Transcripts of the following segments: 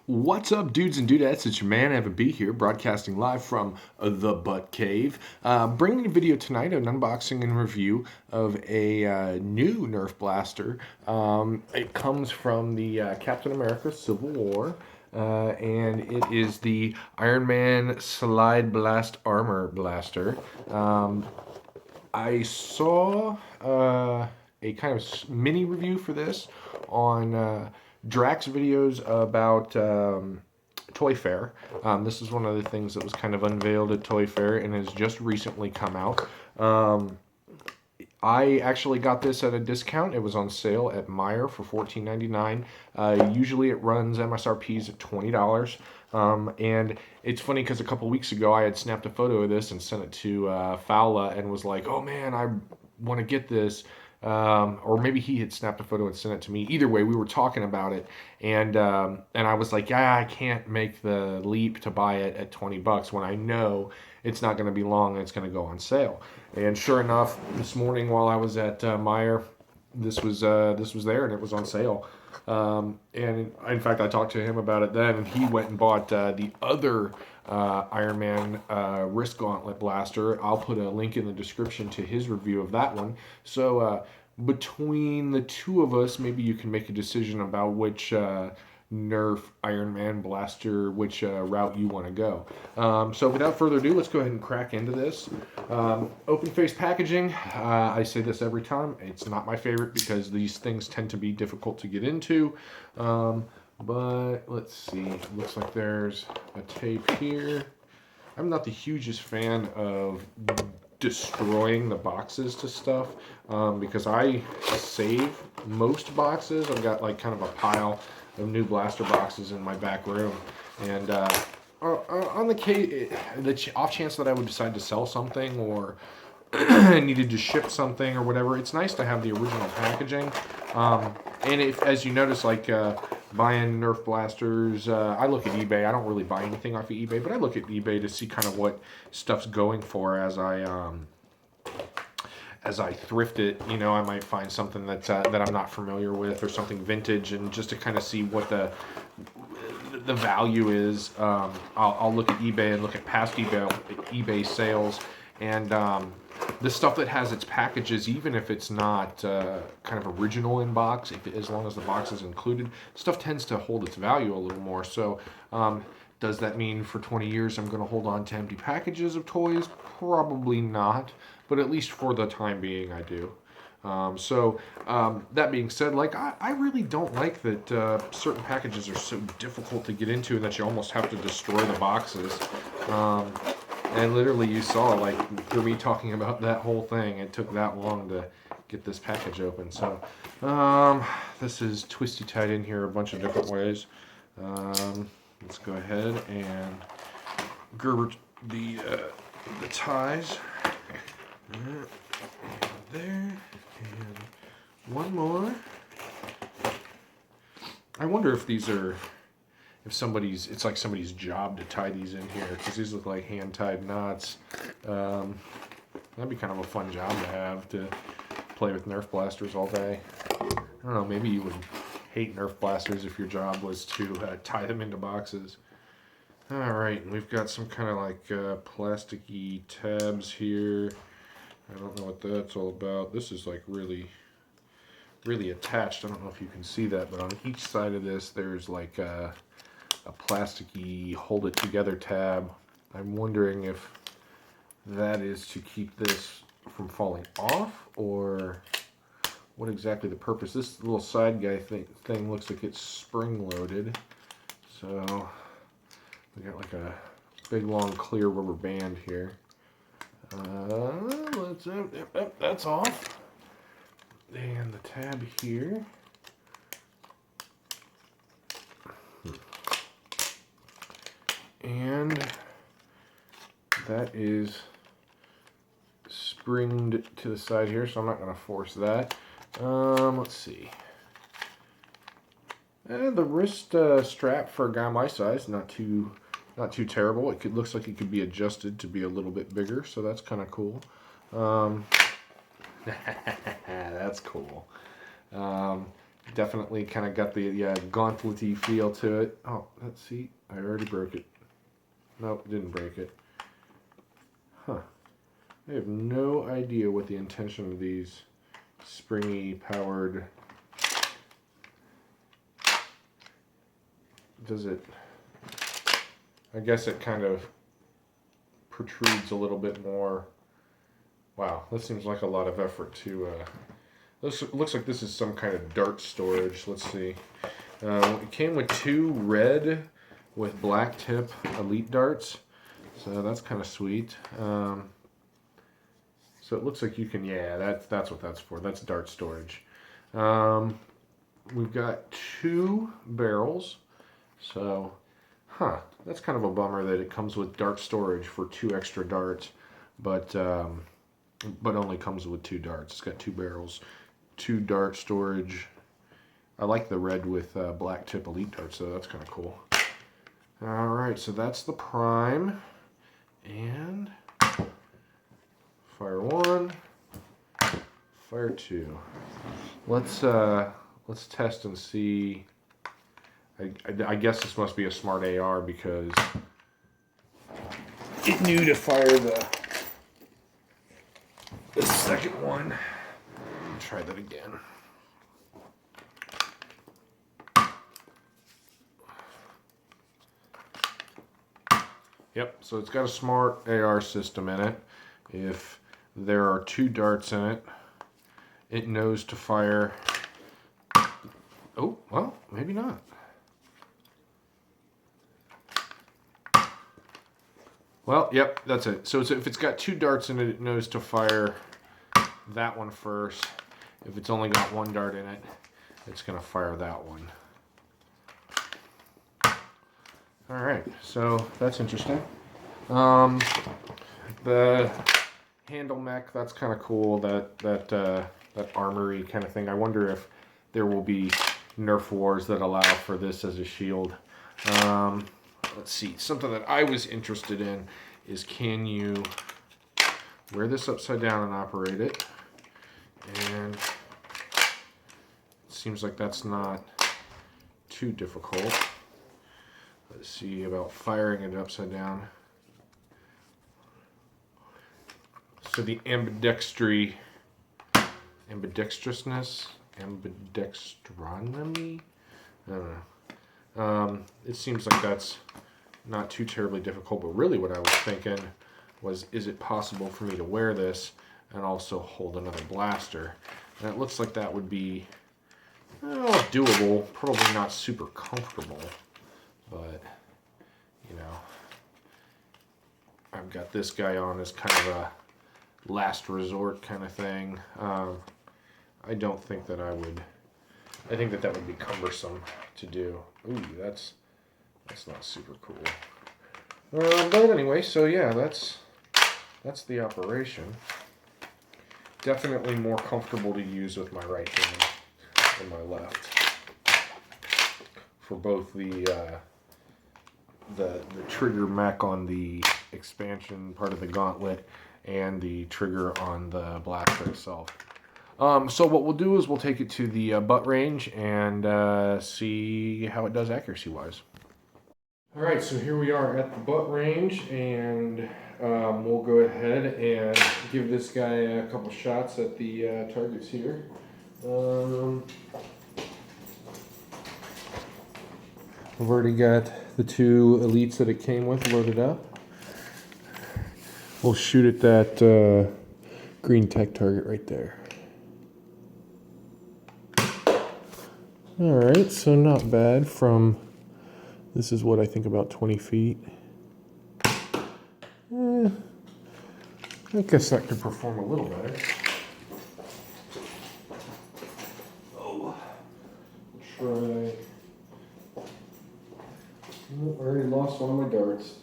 What's up, dudes and dudettes? It's your man, Evan B here, broadcasting live from the Butt Cave. Bringing a video tonight, an unboxing and review of a new Nerf blaster. It comes from the Captain America Civil War, and it is the Iron Man Slide Blast Armor Blaster. I saw a kind of mini review for this on Drax videos about Toy Fair. This is one of the things that was kind of unveiled at Toy Fair and has just recently come out. I actually got this at a discount. It was on sale at Meijer for $14.99. Usually it runs MSRPs at $20. And it's funny because a couple weeks ago I had snapped a photo of this and sent it to Fowler and was like, oh man, I want to get this. Or maybe he had snapped a photo and sent it to me. Either way, we were talking about it, and I was like, yeah, I can't make the leap to buy it at $20 when I know it's not going to be long and it's going to go on sale. And sure enough, this morning while I was at Meijer, this was there and it was on sale. And in fact, I talked to him about it then, and he went and bought the other Iron Man wrist gauntlet blaster. I'll put a link in the description to his review of that one. So between the two of us, maybe you can make a decision about which Nerf Iron Man blaster, which route you want to go. So without further ado, let's go ahead and crack into this. Open face packaging, I say this every time, it's not my favorite because these things tend to be difficult to get into. But let's see, looks like there's a tape here. I'm not the hugest fan of destroying the boxes to stuff because I save most boxes. I've got like kind of a pile of new blaster boxes in my back room, and on the off chance that I would decide to sell something or needed to ship something or whatever, it's nice to have the original packaging. And if, as you notice, like buying Nerf blasters, I look at eBay. I don't really buy anything off of eBay, but I look at eBay to see kind of what stuff's going for as I thrift it. You know, I might find something that I'm not familiar with or something vintage, and just to kind of see what the value is. I'll look at eBay and look at past eBay sales, and the stuff that has its packages, even if it's not kind of original in box, as long as the box is included, stuff tends to hold its value a little more. So does that mean for 20 years I'm going to hold on to empty packages of toys? Probably not, but at least for the time being I do. That being said, like I really don't like that certain packages are so difficult to get into and that you almost have to destroy the boxes. And literally you saw, like, for me talking about that whole thing, it took that long to get this package open. So this is twisty tied in here a bunch of different ways. Let's go ahead and grab the ties. And there, and one more. I wonder if these are, it's like somebody's job to tie these in here, because these look like hand-tied knots. That'd be kind of a fun job to have, to play with Nerf blasters all day. I don't know, maybe you would hate Nerf blasters if your job was to tie them into boxes. Alright, and we've got some kind of like plasticky tabs here. I don't know what that's all about. This is like really attached. I don't know if you can see that, but on each side of this there's like a plasticky hold it together tab. I'm wondering if that is to keep this from falling off, or what exactly the purpose. This little side guy thing looks like it's spring loaded, so we got like a big long clear rubber band here. That's off, and the tab here. And that is springed to the side here, so I'm not going to force that. Let's see. And the wrist strap for a guy my size, not too terrible. Looks like it could be adjusted to be a little bit bigger, so that's kind of cool. That's cool. Definitely kind of got the gauntlet-y feel to it. Oh, let's see. I already broke it. Nope, didn't break it. Huh. I have no idea what the intention of these springy powered... Does it... I guess it kind of protrudes a little bit more. Wow, this seems like a lot of effort to... This looks like this is some kind of dart storage. Let's see. It came with 2 red with black tip elite darts. So that's kind of sweet. So it looks like you can, yeah, that's what that's for. That's dart storage. We've got 2 barrels. So, that's kind of a bummer that it comes with dart storage for 2 extra darts, but only comes with 2 darts. It's got 2 barrels, 2 dart storage. I like the red with black tip elite darts, so that's kind of cool. All right, so that's the prime, and fire 1, fire 2. Let's test and see. I guess this must be a smart AR because it knew to fire the second one. Try that again. Yep, so it's got a smart AR system in it. If there are 2 darts in it, it knows to fire. Oh, well, maybe not. Well, yep, that's it. So if it's got 2 darts in it, it knows to fire that one first. If it's only got 1 dart in it, it's going to fire that one. All right, so that's interesting. The handle mech, that's kind of cool. That armory kind of thing. I wonder if there will be Nerf wars that allow for this as a shield. Let's see, something that I was interested in is, can you wear this upside down and operate it? And it seems like that's not too difficult. Let's see about firing it upside down. So the ambidextrousness, ambidextronomy? I don't know. It seems like that's not too terribly difficult, but really what I was thinking was, is it possible for me to wear this and also hold another blaster? And it looks like that would be doable, probably not super comfortable, but you know, I've got this guy on as kind of a last resort kind of thing. I don't think that I think that would be cumbersome to do. Ooh, that's not super cool. But anyway, so yeah, that's the operation. Definitely more comfortable to use with my right hand than my left. For both the trigger mech on the expansion part of the gauntlet and the trigger on the blaster itself. So what we'll do is we'll take it to the butt range and see how it does accuracy-wise. All right, so here we are at the butt range, and we'll go ahead and give this guy a couple shots at the targets here. I've already got the 2 elites that it came with loaded up. We'll shoot at that green tech target right there. All right, so not bad from, this is what I think about 20 feet. I guess that could perform a little better. Oh, try. Oh, I already lost one of my darts.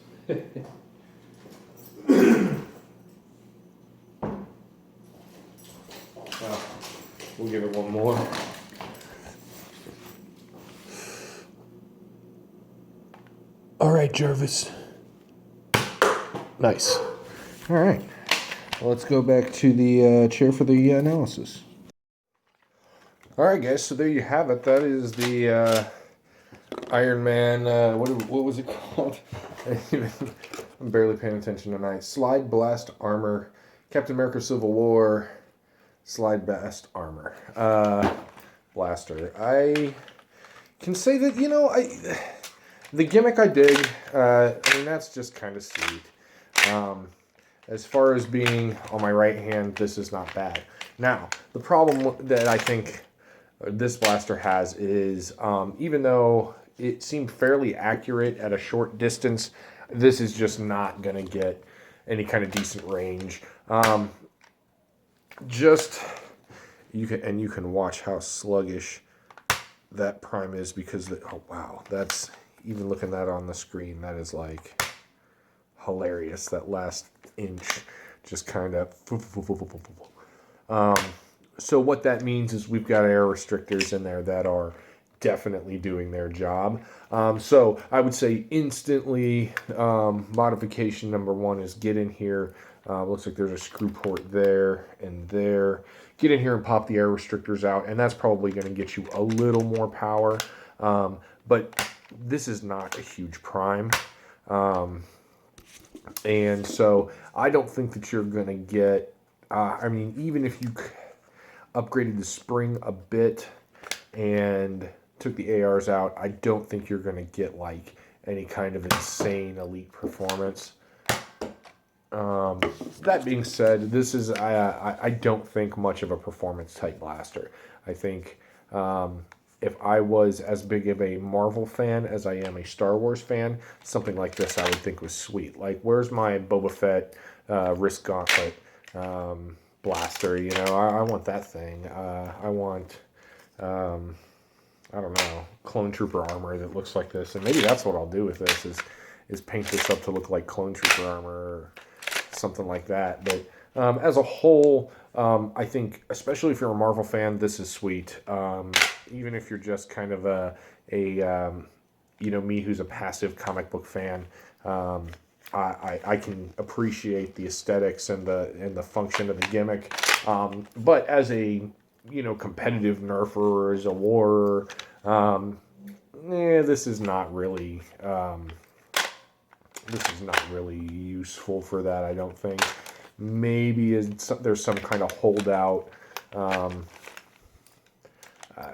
We'll give it one more. All right, Jarvis. Nice. All right. Well, let's go back to the chair for the analysis. All right, guys. So there you have it. That is the Iron Man. What was it called? I'm barely paying attention tonight. Slide Blast Armor, Captain America: Civil War. Slide Blast Armor blaster. I can say that the gimmick I dig. I mean, that's just kind of sweet. As far as being on my right hand, this is not bad. Now, the problem that I think this blaster has is, even though it seemed fairly accurate at a short distance, this is just not going to get any kind of decent range. You can watch how sluggish that prime is because oh wow, that's even looking at that on the screen, that is like hilarious. That last inch just kind of so what that means is we've got air restrictors in there that are definitely doing their job. So I would say instantly, modification number one is get in here. Looks like there's a screw port there and there. Get in here and pop the air restrictors out, and that's probably going to get you a little more power. But this is not a huge prime. And so I don't think that you're going to get, I mean, even if you upgraded the spring a bit and took the ARs out, I don't think you're going to get like any kind of insane elite performance. That being said, this is I don't think much of a performance type blaster. I think if I was as big of a Marvel fan as I am a Star Wars fan, something like this I would think was sweet. Like, where's my Boba Fett wrist gauntlet blaster? You know, I want that thing. I want I don't know, clone trooper armor that looks like this, and maybe that's what I'll do with this is paint this up to look like clone trooper armor or something like that. But as a whole, I think, especially if you're a Marvel fan, this is sweet. Even if you're just kind of a me who's a passive comic book fan, I can appreciate the aesthetics and the function of the gimmick. But as a competitive nerfer or as a war, this is not really useful for that, I don't think. Maybe there's some kind of holdout.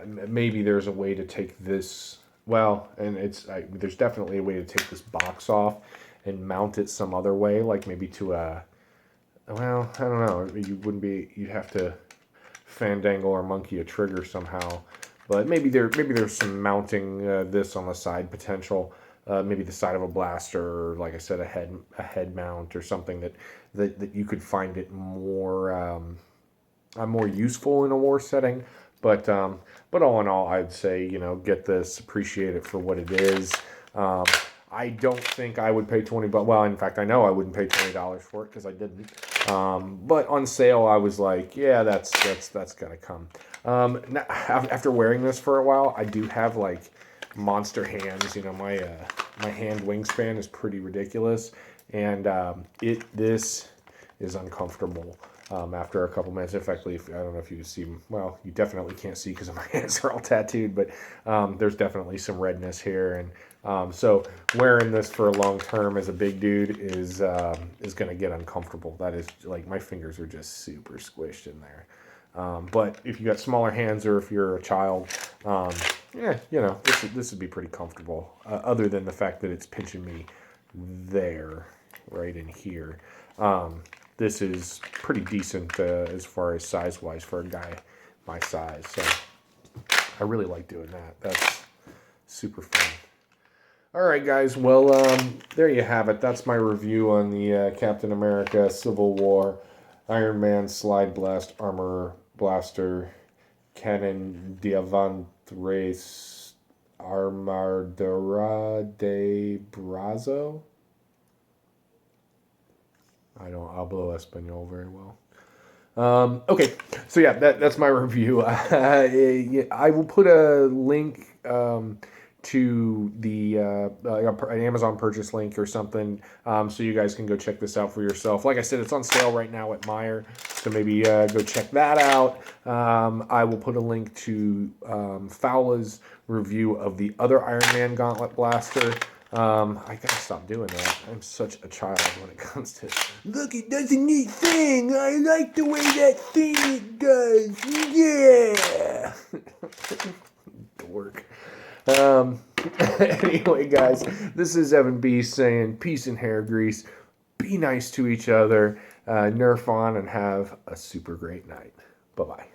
Maybe there's a way to take this, there's definitely a way to take this box off and mount it some other way, like maybe to I don't know, you'd have to fandangle or monkey a trigger somehow, but maybe there's some mounting this on the side potential. Maybe the side of a blaster, or like I said, a head mount or something that you could find it more useful in a war setting. But all in all, I'd say get this, appreciate it for what it is. I don't think I would pay $20. Well, in fact, I know I wouldn't pay $20 for it because I didn't. But on sale, I was like, yeah, that's gonna come. Now, after wearing this for a while, I do have like monster hands. My hand wingspan is pretty ridiculous, and this is uncomfortable after a couple minutes. In fact, I don't know if you can see. Well, you definitely can't see because my hands are all tattooed, but there's definitely some redness here, and so wearing this for a long term as a big dude is going to get uncomfortable. That is, like, my fingers are just super squished in there. But if you got smaller hands or if you're a child, this would be pretty comfortable. Other than the fact that it's pinching me there, right in here. This is pretty decent as far as size-wise for a guy my size. So I really like doing that. That's super fun. All right, guys. Well, there you have it. That's my review on the Captain America Civil War Iron Man Slide Blast Armor Blaster Cannon Diavantres Armadura de Brazo. I don't hablo Espanol very well. Okay, so yeah, that's my review. I will put a link to the an Amazon purchase link or something, so you guys can go check this out for yourself. Like I said, it's on sale right now at Meijer, so maybe go check that out. I will put a link to Fowla's review of the other Iron Man Gauntlet Blaster. I gotta stop doing that. I'm such a child when it comes to, look, it does a neat thing. I like the way that thing it does. Yeah. Dork. Anyway, guys, this is Evan B saying peace and hair grease. Be nice to each other. Nerf on and have a super great night. Bye-bye.